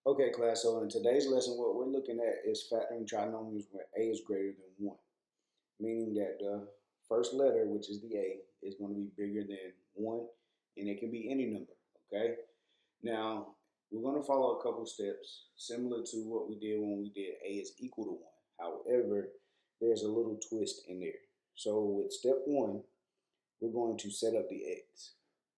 Okay, class, so in today's lesson, what we're looking at is factoring trinomials where a is greater than 1, meaning that the first letter, which is the a, is going to be bigger than 1, and it can be any number, okay? Now, we're going to follow a couple steps similar to what we did when we did a is equal to 1. However, there's a little twist in there. So with step 1, we're going to set up the x.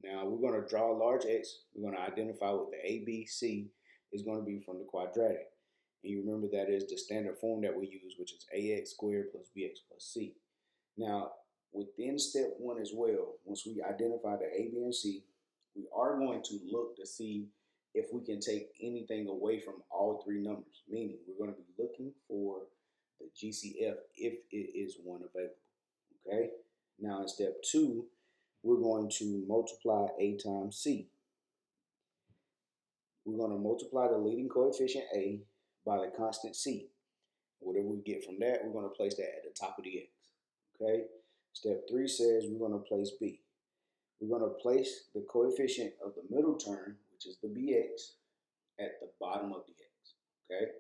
Now, we're going to draw a large x. We're going to identify what the a, b, c is going to be from the quadratic. And you remember that is the standard form that we use, which is ax squared plus bx plus c. Now, within step 1 as well, once we identify the a, b, and c, we are going to look to see if we can take anything away from all three numbers, meaning we're going to be looking for the GCF if it is one available, okay? Now in step 2, we're going to multiply a times c. We're going to multiply the leading coefficient a by the constant c. Whatever we get from that, we're going to place that at the top of the x, okay? Step 3 says we're going to place b. We're going to place the coefficient of the middle term, which is the bx, at the bottom of the x, okay?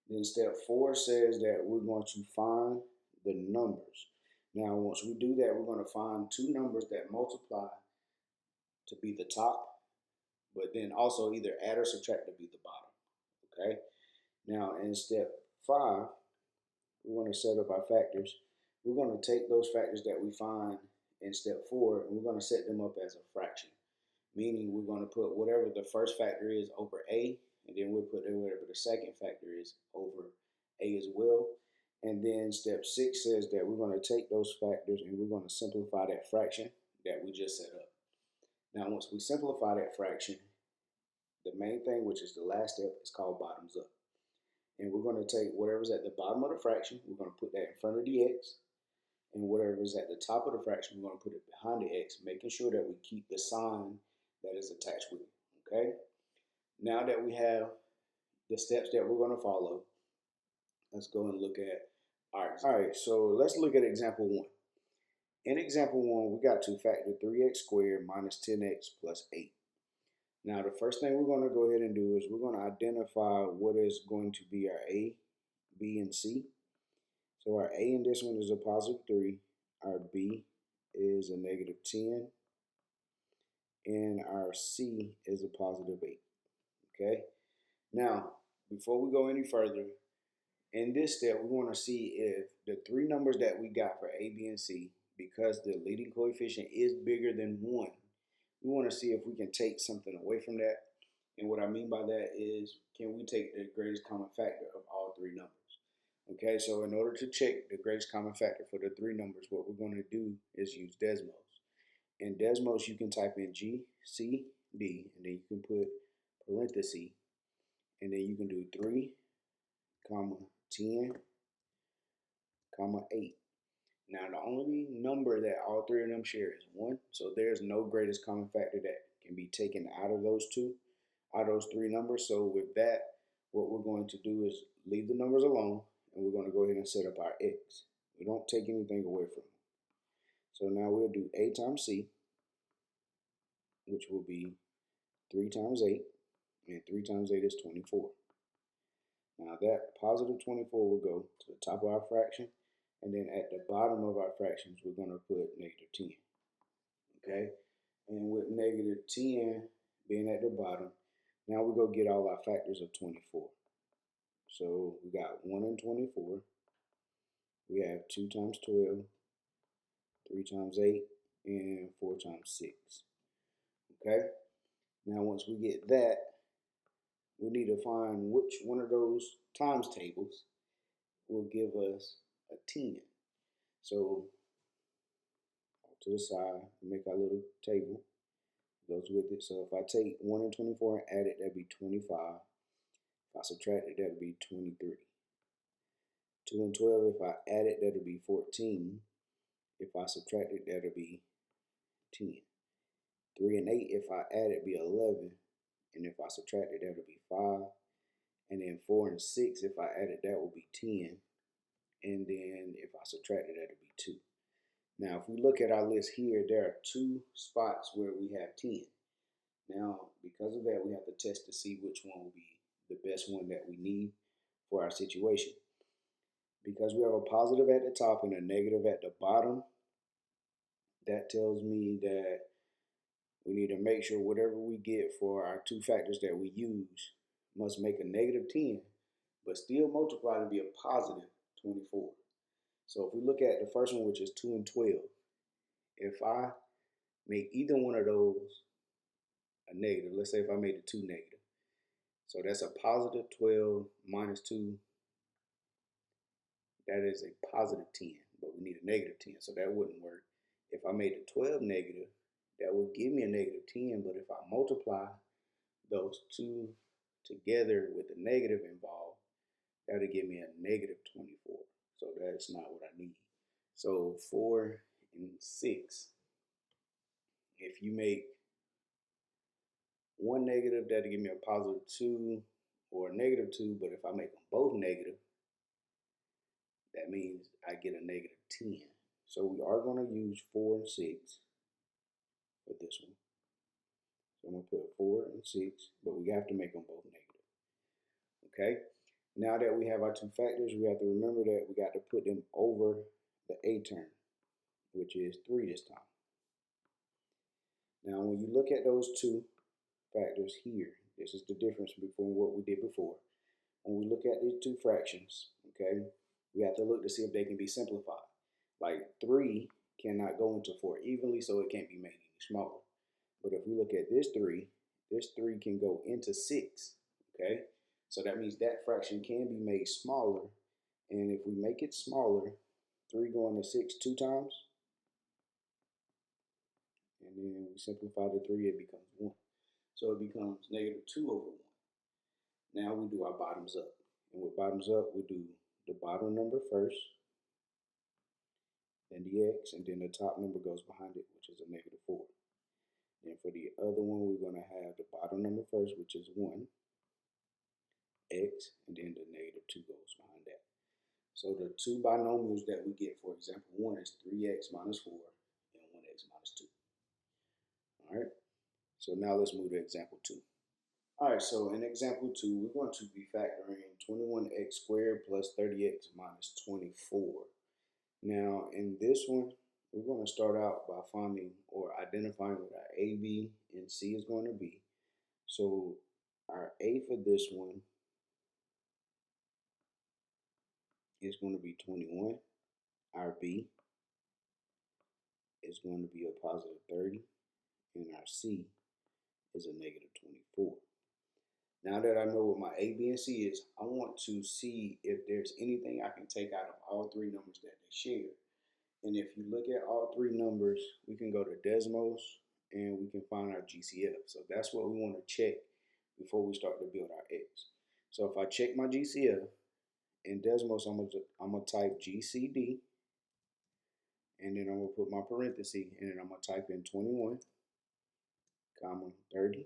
Then step 4 says that we're going to find the numbers. Now, once we do that, we're going to find two numbers that multiply to be the top, but then also either add or subtract to be the bottom, okay? Now, in step 5, we're going to set up our factors. We're going to take those factors that we find in step 4, and we're going to set them up as a fraction, meaning we're going to put whatever the first factor is over a, and then we'll put whatever the second factor is over a as well. And then step 6 says that we're going to take those factors and we're going to simplify that fraction that we just set up. Now, once we simplify that fraction, the main thing, which is the last step, is called bottoms up. And we're going to take whatever's at the bottom of the fraction, we're going to put that in front of the x, and whatever's at the top of the fraction, we're going to put it behind the x, making sure that we keep the sign that is attached with it, okay? Now that we have the steps that we're going to follow, let's go and look at our example. All right, so let's look at example 1. In example 1, we got to factor 3x squared minus 10x plus 8. Now, the first thing we're going to go ahead and do is we're going to identify what is going to be our a, b, and c. So our a in this one is a positive 3, our b is a negative 10, and our c is a positive 8, okay? Now, before we go any further, in this step, we want to see if the three numbers that we got for a, b, and c, because the leading coefficient is bigger than 1, we want to see if we can take something away from that. And what I mean by that is, can we take the greatest common factor of all three numbers? Okay, so in order to check the greatest common factor for the three numbers, what we're going to do is use Desmos. In Desmos, you can type in G, C, D, and then you can put parentheses, and then you can do 3, 10, 8. Now, the only number that all three of them share is 1, so there's no greatest common factor that can be taken out of those three numbers. So with that, what we're going to do is leave the numbers alone, and we're going to go ahead and set up our x. We don't take anything away from them. So now we'll do a times c, which will be 3 times 8, and 3 times 8 is 24. Now that positive 24 will go to the top of our fraction, and then at the bottom of our fractions, we're going to put negative 10, okay? And with negative 10 being at the bottom, now we go get all our factors of 24. So we got 1 and 24. We have 2 times 12, 3 times 8, and 4 times 6, okay? Now once we get that, we need to find which one of those times tables will give us a 10. So to the side, make our little table, goes with it. So if I take 1 and 24 and add it, that'd be 25. If I subtract it, that'd be 23. 2 and 12, if I add it, that'll be 14. If I subtract it, that'll be 10. 3 and 8, if I add it, be 11. And if I subtract it, that'll be 5. And then 4 and 6, if I add it, that will be 10. And then if I subtract it, that'll be 2. Now, if we look at our list here, there are 2 spots where we have 10. Now, because of that, we have to test to see which one will be the best one that we need for our situation. Because we have a positive at the top and a negative at the bottom, that tells me that we need to make sure whatever we get for our two factors that we use must make a negative 10, but still multiply to be a positive 24. So if we look at the first one, which is 2 and 12, if I make either one of those a negative, let's say if I made the 2 negative, so that's a positive 12 minus 2, that is a positive 10, but we need a negative 10, so that wouldn't work. If I made the 12 negative, that would give me a negative 10, but if I multiply those two together with the negative involved, that would give me a negative 24. So that's not what I need. So 4 and 6, if you make one negative, that'll give me a positive 2 or a negative 2, but if I make them both negative, that means I get a negative 10. So we are going to use 4 and 6 for this one. So I'm going to put 4 and 6, but we have to make them both negative. Okay? Now that we have our two factors, we have to remember that we got to put them over the a term, which is 3 this time. Now when you look at those two factors here, this is the difference between what we did before. When we look at these two fractions, okay, we have to look to see if they can be simplified. Like 3 cannot go into 4 evenly, so it can't be made any smaller. But if we look at this 3 can go into 6, okay? So that means that fraction can be made smaller. And if we make it smaller, 3 going to 6 2 times, and then we simplify the 3, it becomes 1. So it becomes negative 2 over 1. Now we do our bottoms up. And with bottoms up, we do the bottom number first, then the x, and then the top number goes behind it, which is a negative 4. Then for the other one, we're going to have the bottom number first, which is 1, x, and then the negative 2 goes behind that. So the two binomials that we get, for example, 1 is 3x minus 4 and 1x minus 2. All right, so now let's move to example 2. All right, so in example 2, we're going to be factoring 21x squared plus 30x minus 24. Now, in this one, we're going to start out by finding or identifying what our a, b, and c is going to be. So our a for this one is going to be 21. Our b is going to be a positive 30. And our c is a negative 24. Now that I know what my a, b, and c is, I want to see if there's anything I can take out of all three numbers that they share. And if you look at all three numbers, we can go to Desmos and we can find our GCF. So that's what we want to check before we start to build our x. So if I check my GCF, in Desmos, I'm going to type GCD, and then I'm going to put my parenthesis, and then I'm going to type in 21, comma 30,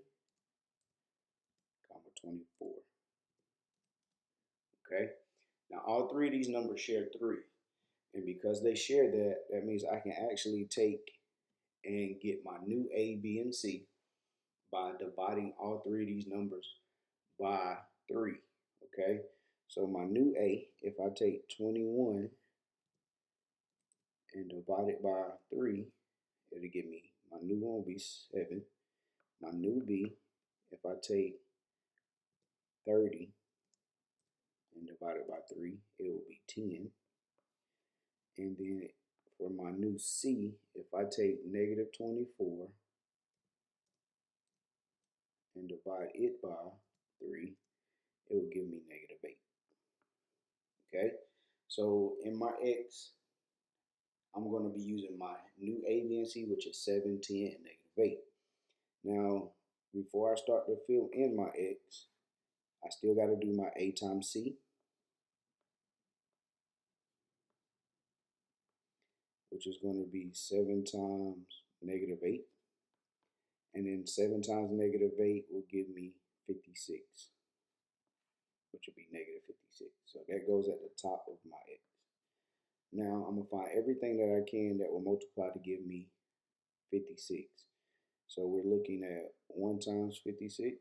comma 24. Okay? Now all three of these numbers share 3. And because they share that, that means I can actually take and get my new a, b, and c by dividing all three of these numbers by 3. Okay? So my new a, if I take 21 and divide it by 3, it'll give me, my new one will be 7. My new b, if I take 30 and divide it by 3, it will be 10. And then for my new c, if I take negative 24 and divide it by 3, it will give me negative 8. Okay, so in my x, I'm going to be using my new a, b, and c, which is 7, 10, and negative 8. Now, before I start to fill in my x, I still got to do my a times c, which is going to be 7 times negative 8. And then 7 times negative 8 will give me 56, which will be negative 56. So that goes at the top of my x. Now I'm going to find everything that I can that will multiply to give me 56. So we're looking at 1 times 56,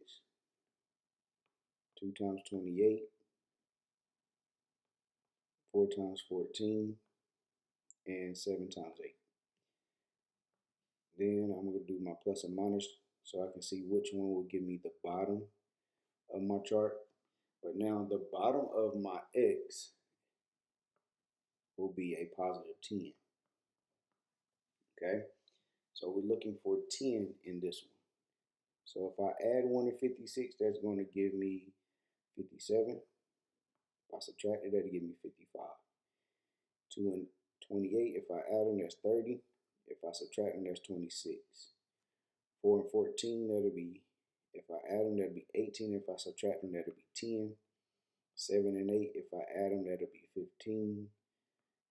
2 times 28, 4 times 14, and 7 times 8. Then I'm going to do my plus and minus so I can see which one will give me the bottom of my chart. But now the bottom of my x will be a positive 10. Okay, so we're looking for 10 in this one. So if I add 1 to 56, that's going to give me 57. If I subtract it, that'll give me 55. 2 and 28, if I add them, that's 30. If I subtract them, that's 26. 4 and 14, that'll be, if I add them, that'll be 18. If I subtract them, that'll be 10. 7 and 8, if I add them, that'll be 15.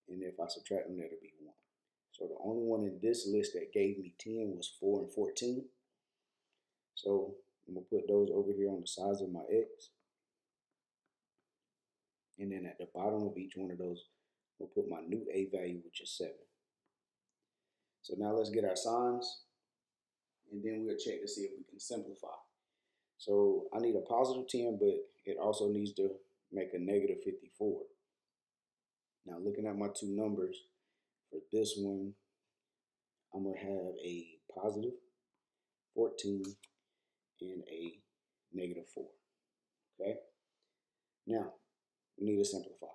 And if I subtract them, that'll be 1. So the only one in this list that gave me 10 was 4 and 14. So I'm going to put those over here on the sides of my x. And then at the bottom of each one of those, we'll put my new a value, which is 7. So now let's get our signs, and then we'll check to see if we can simplify. So I need a positive 10, but it also needs to make a negative 54. Now looking at my two numbers, for this one, I'm going to have a positive 14 and a negative 4. Okay? Now, we need to simplify,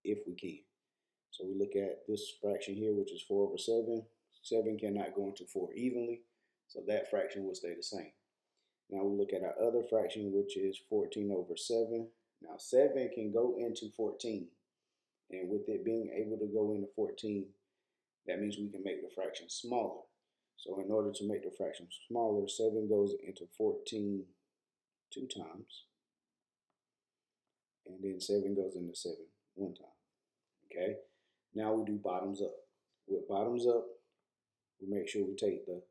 if we can. So we look at this fraction here, which is 4 over 7. 7 cannot go into 4 evenly, so that fraction will stay the same. Now we look at our other fraction, which is 14 over 7. Now 7 can go into 14, and with it being able to go into 14, that means we can make the fraction smaller. So in order to make the fraction smaller, 7 goes into 14 2 times, and then 7 goes into 7 1 time. Okay? Now we do bottoms up. With bottoms up, we make sure we take the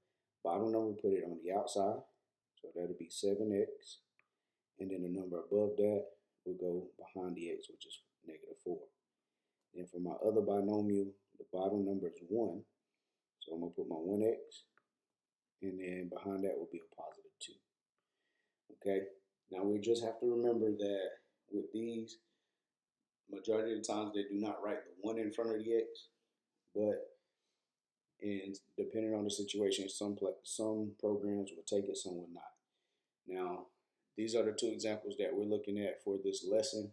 bottom number, put it on the outside. So that'll be 7x. And then the number above that will go behind the x, which is negative 4. Then for my other binomial, the bottom number is 1. So I'm going to put my 1x. And then behind that will be a positive 2. Okay? Now we just have to remember that with these, majority of the times they do not write the 1 in front of the x. But depending on the situation, some programs will take it, some will not. Now, these are the two examples that we're looking at for this lesson.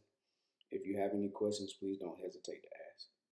If you have any questions, please don't hesitate to ask.